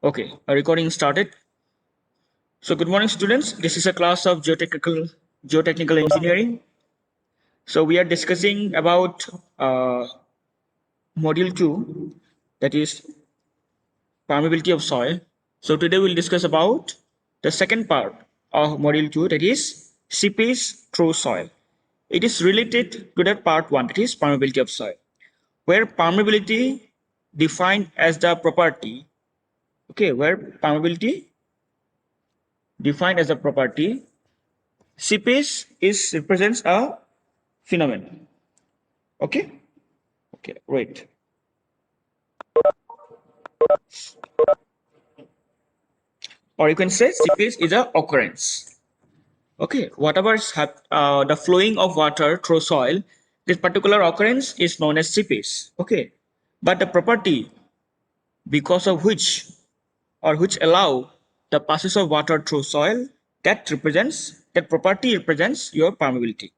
Okay, a recording started. So good morning, students. This is a class of geotechnical engineering. So we are discussing about module two, that is permeability of soil. So today we'll discuss about the second part of module two, that is seepage through soil. It is related to that part one, that is permeability of soil, where permeability defined as the property. Okay, where permeability defined as a property. Seepage is represents a phenomenon. Okay. Okay. Right. Or you can say seepage is a occurrence. Okay. Whatever is the flowing of water through soil, this particular occurrence is known as seepage. Okay. But the property because of which or which allow the passage of water through soil, that property represents your permeability.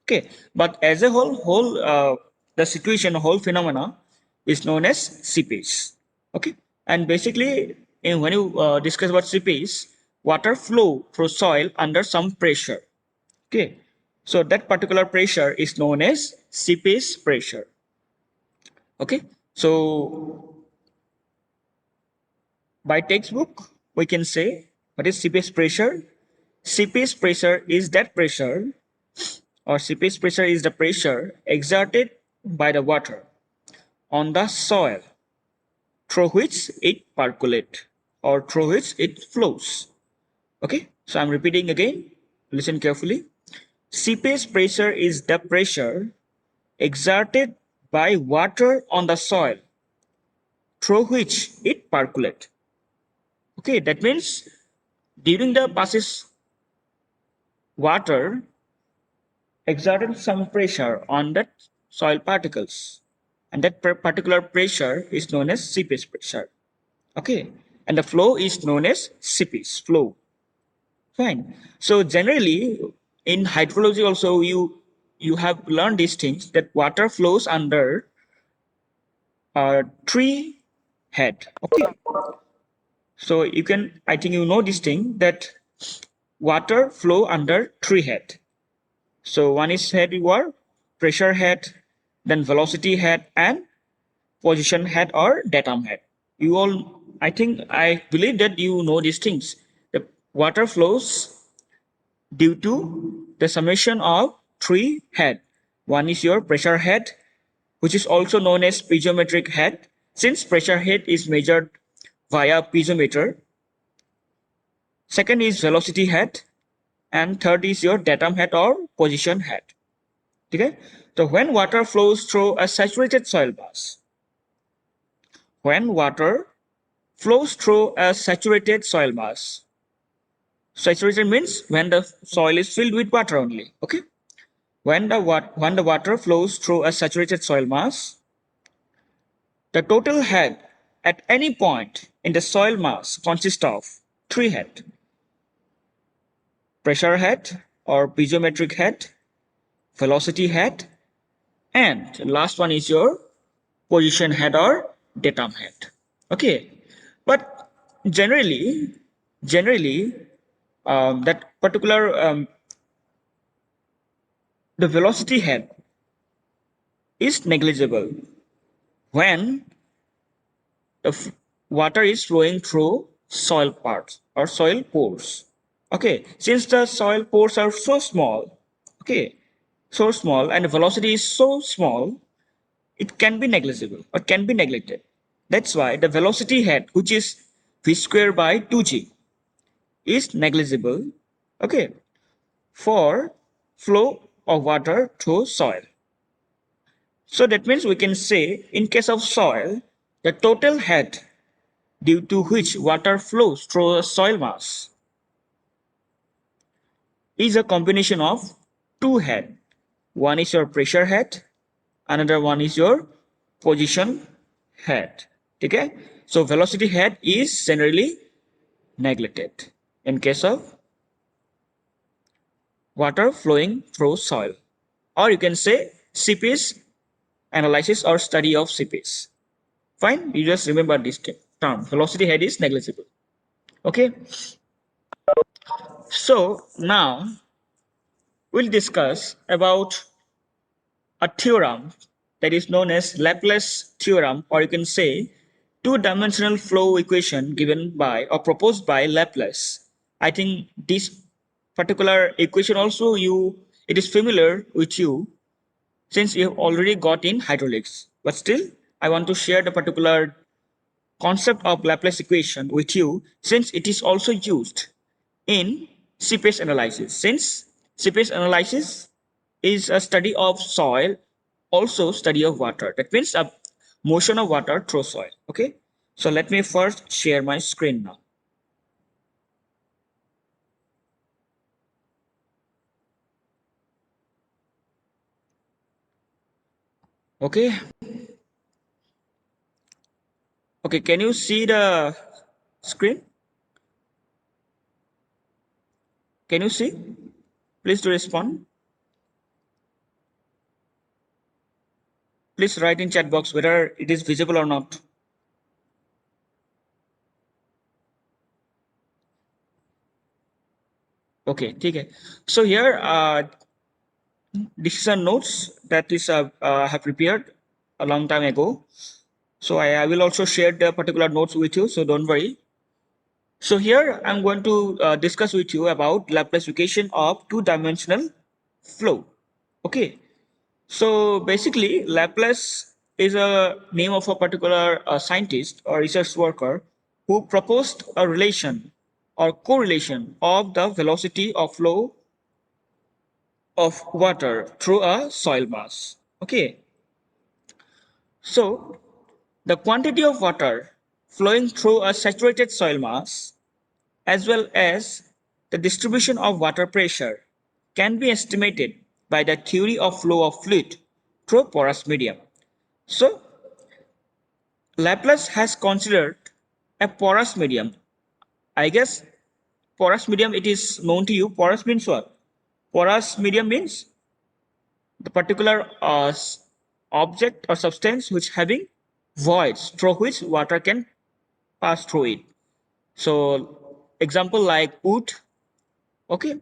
Okay, but as a whole the situation, whole phenomena is known as seepage. Okay, and basically, when you discuss about seepage, water flow through soil under some pressure. Okay, so that particular pressure is known as seepage pressure. Okay, so by textbook we can say what is seepage pressure. Seepage pressure is that pressure, or seepage pressure is the pressure exerted by the water on the soil through which it percolates or through which it flows. Okay, so I'm repeating again. Listen carefully. Seepage pressure is the pressure exerted by water on the soil through which it percolates. Okay, that means during the passage, water exerted some pressure on that soil particles, and that particular pressure is known as seepage pressure. Okay, and the flow is known as seepage flow. Fine. So generally, in hydrology also you have learned these things, that water flows under a tree head. Okay. So you can, I think you know this thing, that water flow under tree head. So one is head or pressure head, then velocity head, and position head or datum head. You all, I believe that you know these things. The water flows due to the summation of three head. One is your pressure head, which is also known as piezometric head, since pressure head is measured via piezometer. Second is velocity head, and third is your datum head or position head. Okay? So when water flows through a saturated soil mass, when water flows through a saturated soil mass, saturated means when the soil is filled with water only. Okay? When the water flows through a saturated soil mass, the total head at any point in the soil mass consists of three head: pressure head or piezometric head, velocity head, and the last one is your position head or datum head. Okay, but generally, generally, that particular the velocity head is negligible when the water is flowing through soil parts or soil pores. Okay, since the soil pores are so small, okay, so small, and the velocity is so small, it can be negligible or can be neglected. That's why the velocity head, which is v square by 2g, is negligible, okay, for flow of water through soil. So that means we can say in case of soil, the total head due to which water flows through a soil mass is a combination of two head. One is your pressure head, another one is your position head. Okay? So velocity head is generally neglected in case of water flowing through soil. Or you can say seepage analysis or study of seepage. Fine, you just remember this thing. term. Velocity head is negligible. Okay. So now we'll discuss about a theorem that is known as Laplace theorem, or you can say two-dimensional flow equation given by or proposed by Laplace. I think this particular equation also it is familiar with you since you have already got in hydraulics. But still, I want to share the particular concept of Laplace equation with you since it is also used in seepage analysis. Since seepage analysis is a study of soil, also study of water. That means a motion of water through soil. Okay. So let me first share my screen now. Okay. Okay. Can you see the screen? Can you see? Please do respond. Please write in chat box whether it is visible or not. Okay. Okay. So here, this is a notes that is have prepared a long time ago. So I will also share the particular notes with you. So don't worry. So here I'm going to discuss with you about Laplace equation of two-dimensional flow. Okay. So basically, Laplace is a name of a particular scientist or research worker who proposed a relation or correlation of the velocity of flow of water through a soil mass. Okay. So the quantity of water flowing through a saturated soil mass as well as the distribution of water pressure can be estimated by the theory of flow of fluid through porous medium. So Laplace has considered a porous medium. I guess porous medium it is known to you. Porous means what? Porous medium means the particular object or substance which having voids through which water can pass through it. So example like wood, okay,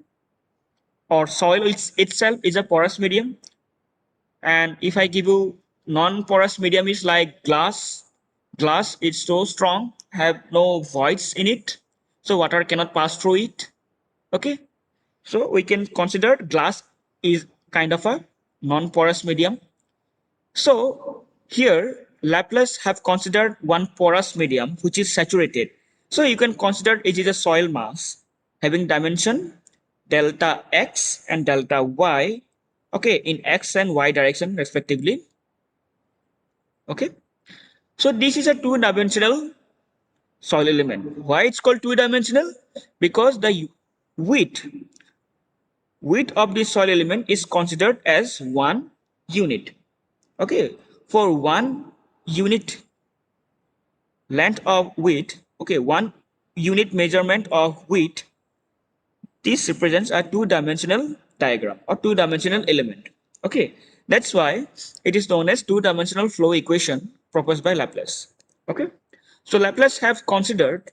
or soil itself is a porous medium. And if I give you non-porous medium is like glass. Glass is so strong, have no voids in it, so water cannot pass through it. Okay, so we can consider glass is kind of a non-porous medium. So here Laplace have considered one porous medium which is saturated. So you can consider it is a soil mass having dimension delta x and delta y, okay, in x and y direction respectively. Okay, so this is a two-dimensional soil element. Why it's called two-dimensional? Because the width width of this soil element is considered as one unit. Okay, for one unit length of width, okay, one unit measurement of width, this represents a two-dimensional diagram or two-dimensional element. Okay, that's why it is known as two-dimensional flow equation proposed by Laplace. Okay, so Laplace have considered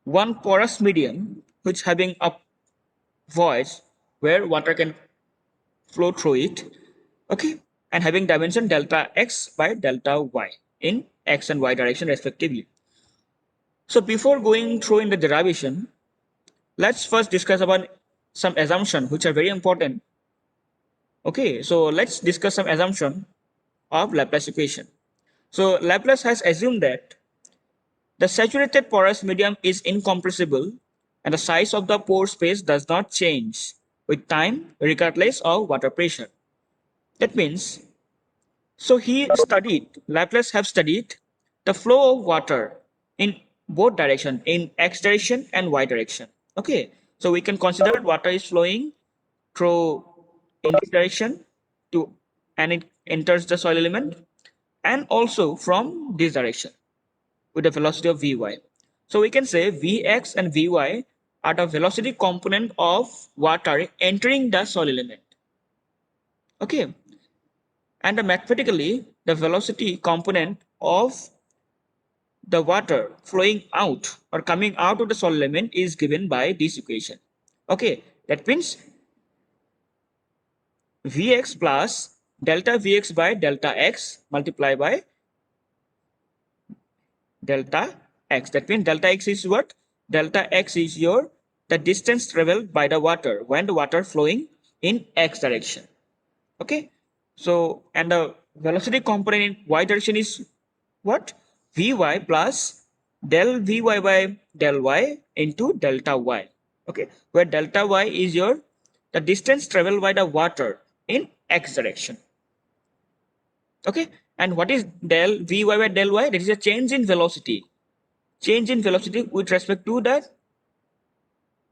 one porous medium which having a void where water can flow through it, okay, and having dimension delta x by delta y in x and y direction respectively. So before going through in the derivation, let's first discuss about some assumption which are very important. Okay, so let's discuss some assumption of Laplace equation. So Laplace has assumed that the saturated porous medium is incompressible and the size of the pore space does not change with time regardless of water pressure. That means, so Laplace have studied the flow of water in both direction, in x direction and y direction. Okay, so we can consider water is flowing through in this direction to and it enters the soil element and also from this direction with the velocity of Vy. So we can say Vx and Vy are the velocity component of water entering the soil element. Okay, and mathematically the velocity component of the water flowing out or coming out of the soil element is given by this equation. Okay, that means Vx plus delta Vx by delta x multiplied by delta x. That means delta x is what? Delta x is your the distance traveled by the water when the water flowing in x direction. Okay, so and the velocity component in y direction is what? Vy plus del Vy by del y into delta y. Okay, where delta y is your the distance traveled by the water in x direction. Okay, and what is del Vy by del y? That is a change in velocity. Change in velocity with respect to the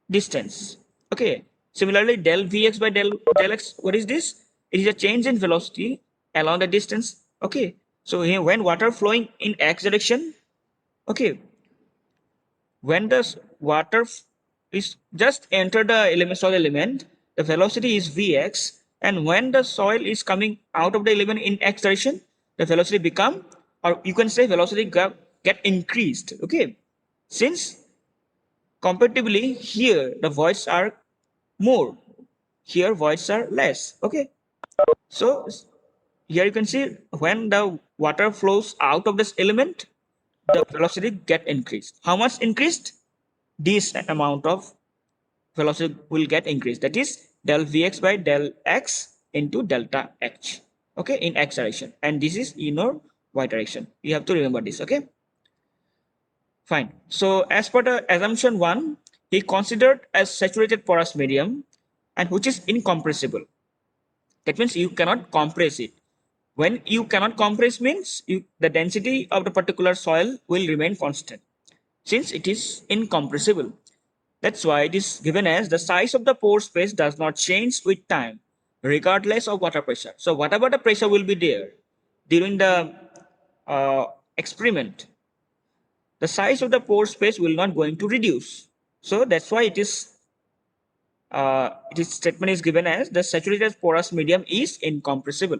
distance. Okay. Similarly, del Vx by del x, what is this? It is a change in velocity along the distance. Okay. So here when water flowing in x direction, okay, when the water is just enter the element soil element, the velocity is Vx, and when the soil is coming out of the element in x direction, the velocity become, or you can say velocity get increased. Okay. Since comparatively, here the voids are more. Here voids are less. Okay. So here you can see when the water flows out of this element, the velocity get increased. How much increased? This amount of velocity will get increased. That is del Vx by del x into delta h. Okay, in x direction. And this is in your y direction. You have to remember this. Okay. Fine. So as per the assumption 1, he considered as saturated porous medium and which is incompressible. That means you cannot compress it. When you cannot compress means the density of the particular soil will remain constant since it is incompressible. That's why it is given as the size of the pore space does not change with time regardless of water pressure. So whatever the pressure will be there during the uh, experiment, the size of the pore space will not going to reduce. So that's why this statement is given as the saturated porous medium is incompressible.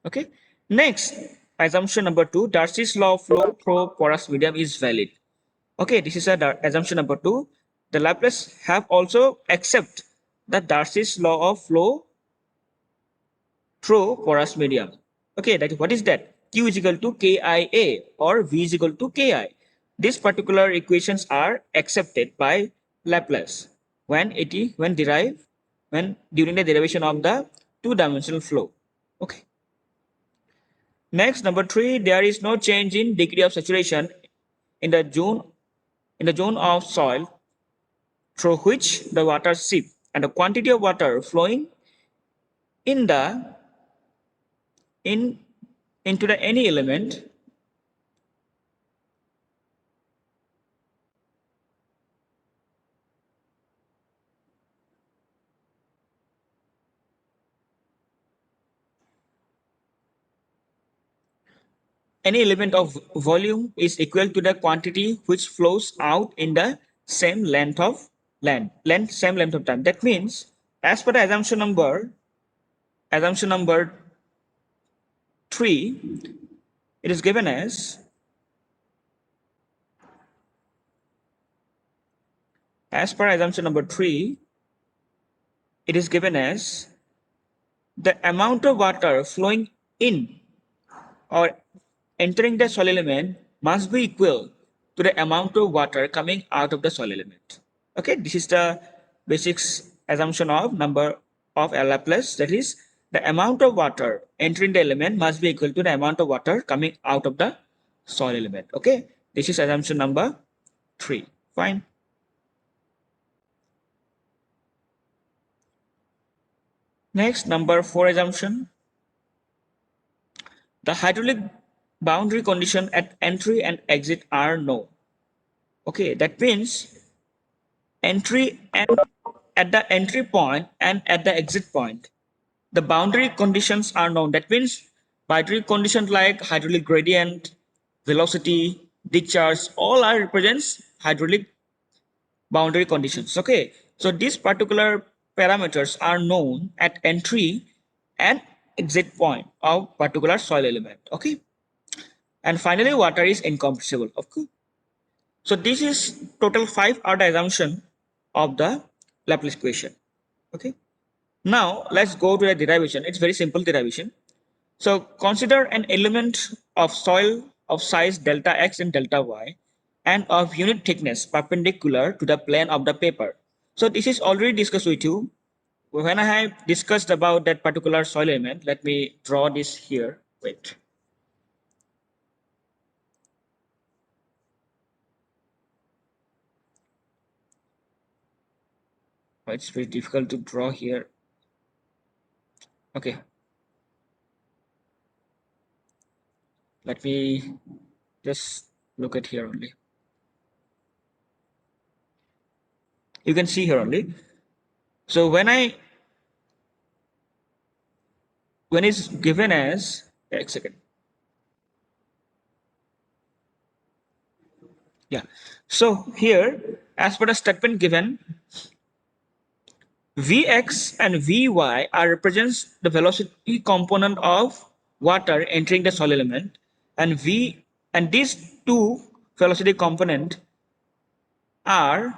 Okay. Next, assumption number 2, Darcy's law of flow through porous medium is valid. Okay, this is assumption number 2. The Laplace have also accept that Darcy's law of flow through porous medium. Okay, that what is that? Q is equal to KIA or V is equal to KI. These particular equations are accepted by Laplace when derived when during the derivation of the two-dimensional flow. Okay. Next, number 3, there is no change in degree of saturation in the zone of soil through which the water seep, and the quantity of water flowing in the in into the any element of volume is equal to the quantity which flows out in the same same length of time. That means as per the assumption number 3, it is given as per assumption number 3, it is given as the amount of water flowing in or entering the soil element must be equal to the amount of water coming out of the soil element. Okay, this is the basics assumption of number of Laplace. That is, the amount of water entering the element must be equal to the amount of water coming out of the soil element. Okay, this is assumption number 3. Fine. Next, number 4 assumption. The hydraulic boundary condition at entry and exit are known. Okay, that means entry and at the entry point and at the exit point, the boundary conditions are known. That means boundary conditions like hydraulic gradient, velocity, discharge, all are represents hydraulic boundary conditions. Okay, so these particular parameters are known at entry and exit point of particular soil element. Okay, And finally, water is incompressible. Okay. So this is total 5 order assumption of the Laplace equation. Okay. Now let's go to the derivation. It's very simple derivation. So consider an element of soil of size delta x and delta y and of unit thickness perpendicular to the plane of the paper. So this is already discussed with you. When I have discussed about that particular soil element, let me draw this here. Wait. It's very difficult to draw here. Okay. Let me just look at here only. You can see here only. So when it's given as a second. Yeah. So here, as per the statement given, Vx and Vy are represents the velocity component of water entering the soil element, and V and these two velocity component are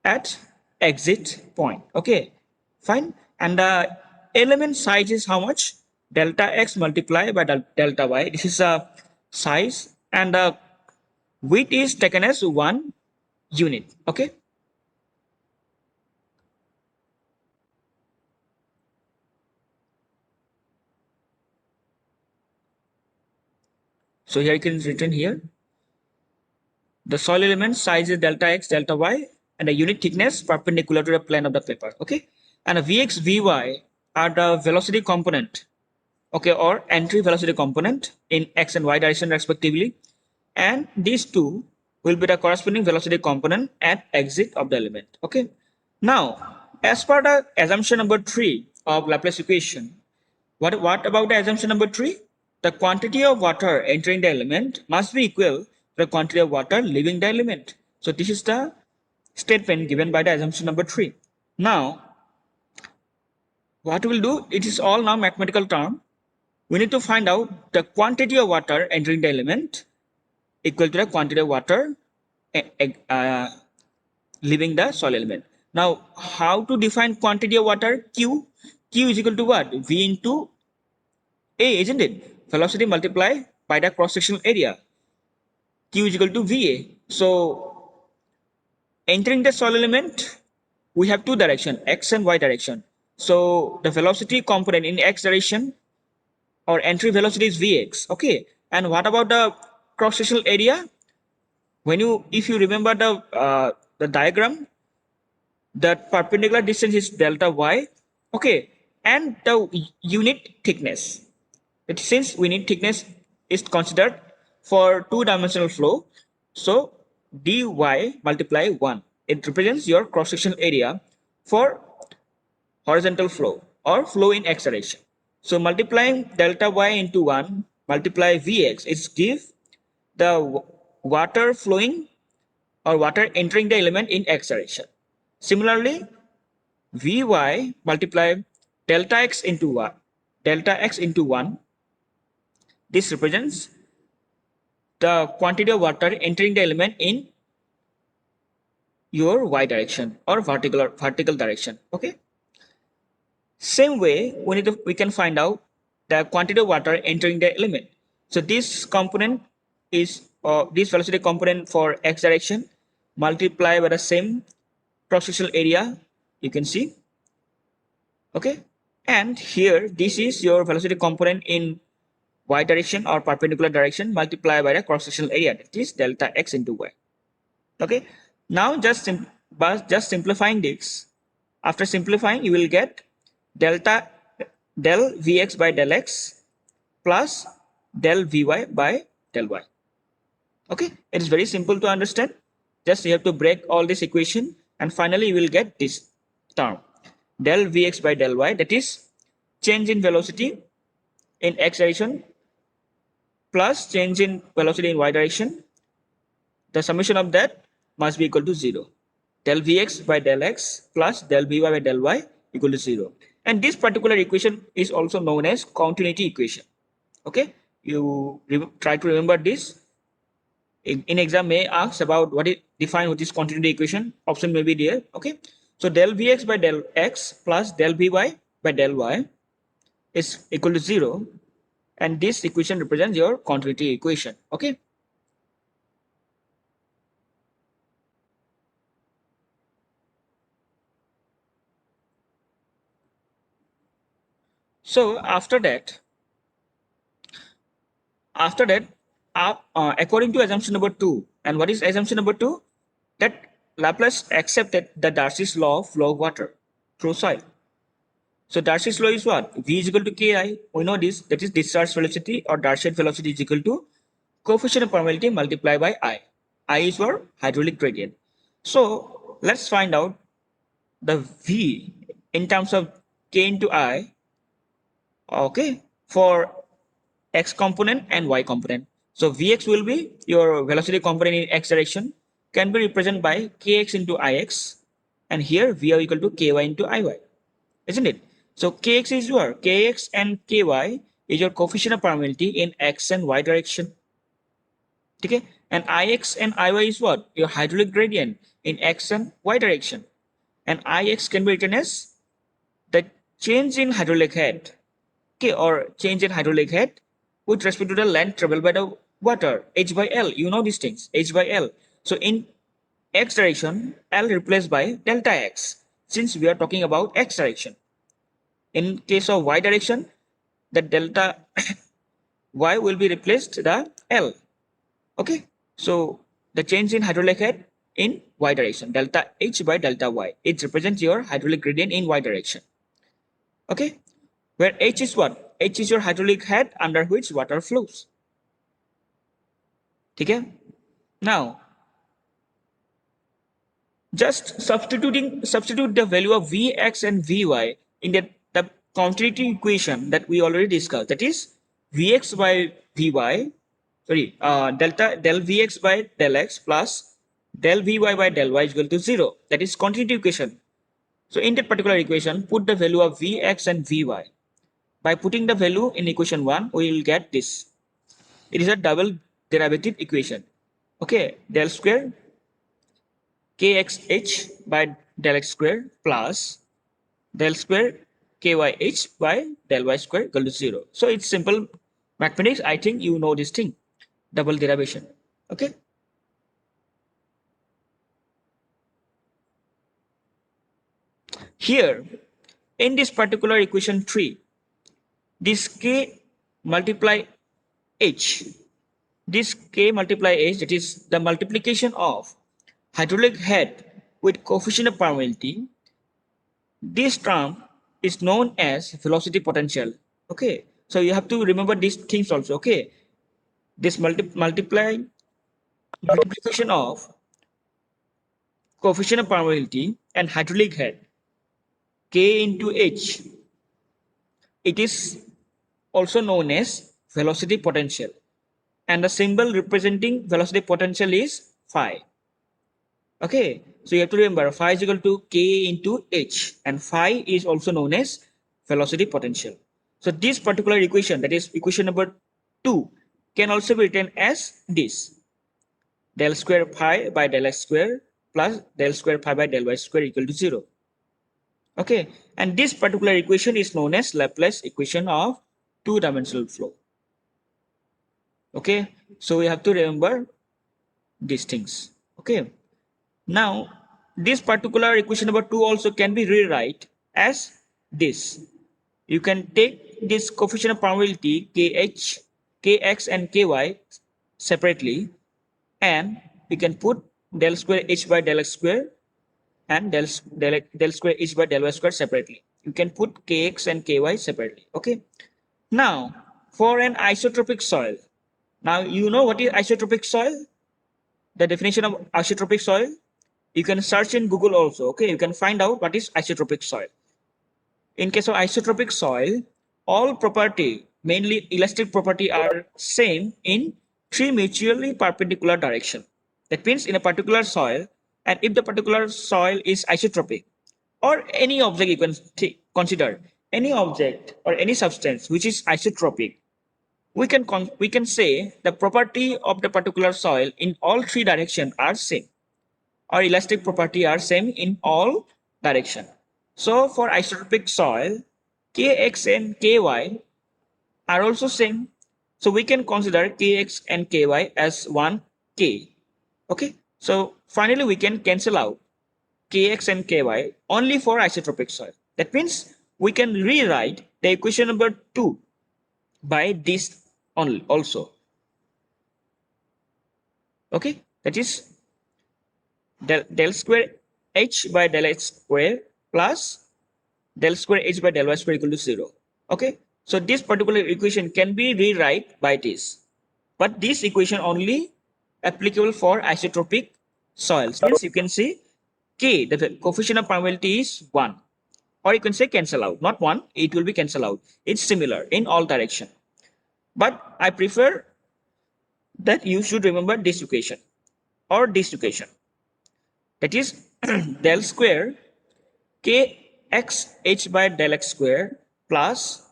at exit point. Okay, fine. And the element size is how much? Delta x multiplied by delta y. This is a size, and the width is taken as 1 unit. Okay. So here you can written here. The soil element size is delta x, delta y, and the unit thickness perpendicular to the plane of the paper. Okay. And the Vx, Vy are the velocity component, okay, or entry velocity component in x and y direction respectively. And these two will be the corresponding velocity component at exit of the element. Okay. Now, as per the assumption number 3 of Laplace equation, what about the assumption number 3? The quantity of water entering the element must be equal to the quantity of water leaving the element. So this is the statement given by the assumption number 3. Now, what we will do, it is all now mathematical term. We need to find out the quantity of water entering the element equal to the quantity of water uh, leaving the soil element. Now, how to define quantity of water? Q. Q is equal to what? V into A, isn't it? Velocity multiplied by the cross-sectional area. Q is equal to VA. So, entering the soil element, we have two direction, X and Y direction. So, the velocity component in X direction or entry velocity is Vx. Okay. And what about the cross-sectional area? If you remember the diagram, that perpendicular distance is delta y. Okay. And the unit thickness. Since unit thickness is considered for two-dimensional flow, so dy multiply 1. It represents your cross-sectional area for horizontal flow or flow in x direction. So multiplying delta y into 1 multiply Vx, it gives the water flowing or water entering the element in x direction. Similarly, Vy multiply delta x into 1. Delta x into 1. This represents the quantity of water entering the element in your y direction or vertical direction. Okay. Same way, we can find out the quantity of water entering the element. So this component is this velocity component for x direction multiplied by the same cross-sectional area. You can see. Okay. And here this is your velocity component in y direction or perpendicular direction multiplied by the cross-sectional area, that is delta x into y. Okay. Now just simplifying this. After simplifying, you will get delta del Vx by del x plus del Vy by del y. Okay. It is very simple to understand. Just you have to break all this equation and finally you will get this term del Vx by del y, that is change in velocity in x direction plus change in velocity in y direction. The summation of that must be equal to 0. Del Vx by del x plus del Vy by del y equal to 0. And this particular equation is also known as continuity equation. Okay. You try to remember this. In exam may ask about what is define what is continuity equation. Option may be there. Okay. So del Vx by del x plus del Vy by del y is equal to 0, and this equation represents your continuity equation. Okay. So after that, according to assumption number 2, and what is assumption number 2? That Laplace accepted the Darcy's law of flow of water through soil. So Darcy's law is what? V is equal to Ki. We know this. That is discharge velocity or Darcy velocity is equal to coefficient of permeability multiplied by I. I is for hydraulic gradient. So let's find out the V in terms of K into I. Okay, for x component and y component. So Vx will be your velocity component in x direction, can be represented by kx into ix, and here V are equal to ky into iy, isn't it? So kx is your kx and ky is your coefficient of permeability in x and y direction. Okay, and ix and iy is what? Your hydraulic gradient in x and y direction. And ix can be written as the change in hydraulic head, okay, or change in hydraulic head with respect to the length traveled by the water, h by l. You know these things, h by l. So in x direction, l replaced by delta x, since we are talking about x direction. In case of y direction, the delta y will be replaced the l. Okay, so the change in hydraulic head in y direction, delta h by delta y, it represents your hydraulic gradient in y direction. Okay, where h is what? H is your hydraulic head under which water flows. Okay, now just substitute the value of Vx and Vy in the continuity equation that we already discussed. That is Vx by Vy, sorry, delta del Vx by del x plus del Vy by del y is equal to 0. That is continuity equation. So in that particular equation, put the value of Vx and Vy. By putting the value in equation 1, we will get this. It is a double derivative equation. Okay, del square kxh by del x square plus del square kyh by del y square equal to 0. So it's simple mathematics. I think you know this thing, double derivation. Okay. Here, in this particular equation 3, this k multiply h, this k multiply h, that is the multiplication of hydraulic head with coefficient of permeability. This term is known as velocity potential. Okay, so you have to remember these things also. Okay, this multiplication of coefficient of permeability and hydraulic head k into h, it is also known as velocity potential, and the symbol representing velocity potential is phi. Okay, so you have to remember phi is equal to k into h, and phi is also known as velocity potential. So this particular equation, that is equation number 2, can also be written as this: del square phi by del x square plus del square phi by del y square equal to 0. Okay, and this particular equation is known as Laplace equation of two-dimensional flow. Okay, so we have to remember these things. Okay. Now, this particular equation number 2 also can be rewrite as this. You can take this coefficient of probability kh, kx and ky separately, and you can put del square h by del x square and del square h by del y square separately. You can put kx and ky separately. Okay. Now, for an isotropic soil. Now, you know what is isotropic soil? The definition of isotropic soil? You can search in Google also. Okay, you can find out what is isotropic soil. In case of isotropic soil, all property, mainly elastic property, are same in three mutually perpendicular direction. That means in a particular soil, and if the particular soil is isotropic, or any object you can consider, any object or any substance which is isotropic, we can say the property of the particular soil in all three directions are same, or elastic property are same in all direction. So for isotropic soil, kx and ky are also same. So we can consider kx and ky as 1k. Okay. So finally we can cancel out kx and ky only for isotropic soil. That means we can rewrite the equation number 2 by this only also. Okay. That is del square h by del x square plus del square h by del y square equal to 0. Okay. So this particular equation can be rewrite by this. But this equation only applicable for isotropic soils. Means you can say K, the coefficient of permeability is 1. Or you can say cancel out. Not 1, it will be cancel out. It's similar in all direction. But I prefer that you should remember this equation or this equation. That is del square kx h by del x square plus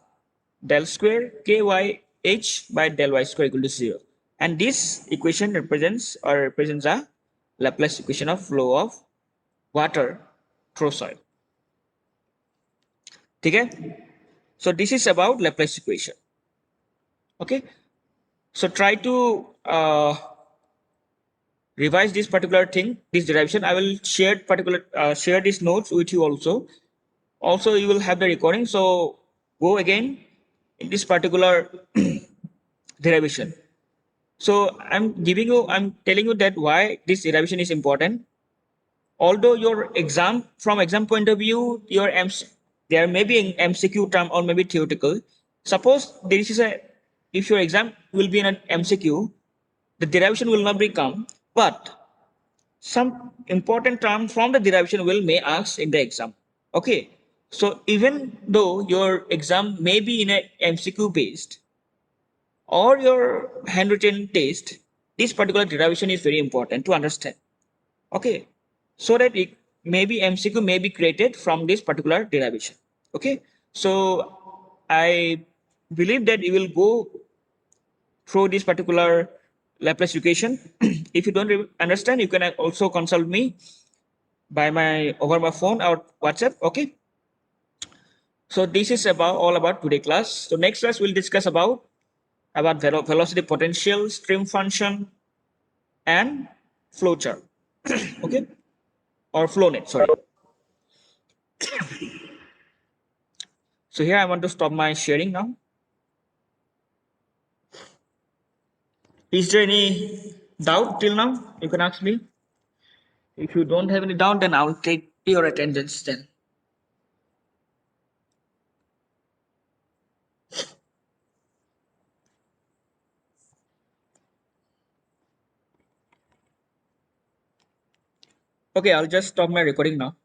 del square ky h by del y square equal to 0. And this equation represents a Laplace equation of flow of water through soil. Okay? So this is about Laplace equation. Okay? So try to revise this particular thing, this derivation. I will share these notes with you also. Also, you will have the recording. So go again in this particular derivation. So I'm telling you that why this derivation is important. Although your exam, from exam point of view, there may be an MCQ term or maybe theoretical. Suppose this is if your exam will be in an MCQ, the derivation will not become, but some important term from the derivation will may ask in the exam. Okay. So even though your exam may be in a MCQ based or your handwritten test, this particular derivation is very important to understand. Okay. So that it maybe MCQ may be created from this particular derivation. Okay. So I believe that you will go through this particular Laplace equation. If you don't understand, you can also consult me by my over my phone or WhatsApp. Okay. So this is about all about today class. So next class we'll discuss about velocity potential, stream function, and flow chart. Okay, or flow net. Sorry. So here I want to stop my sharing now. Is there any doubt till now? You can ask me. If you don't have any doubt, then I will take your attendance then. Okay, I'll just stop my recording now.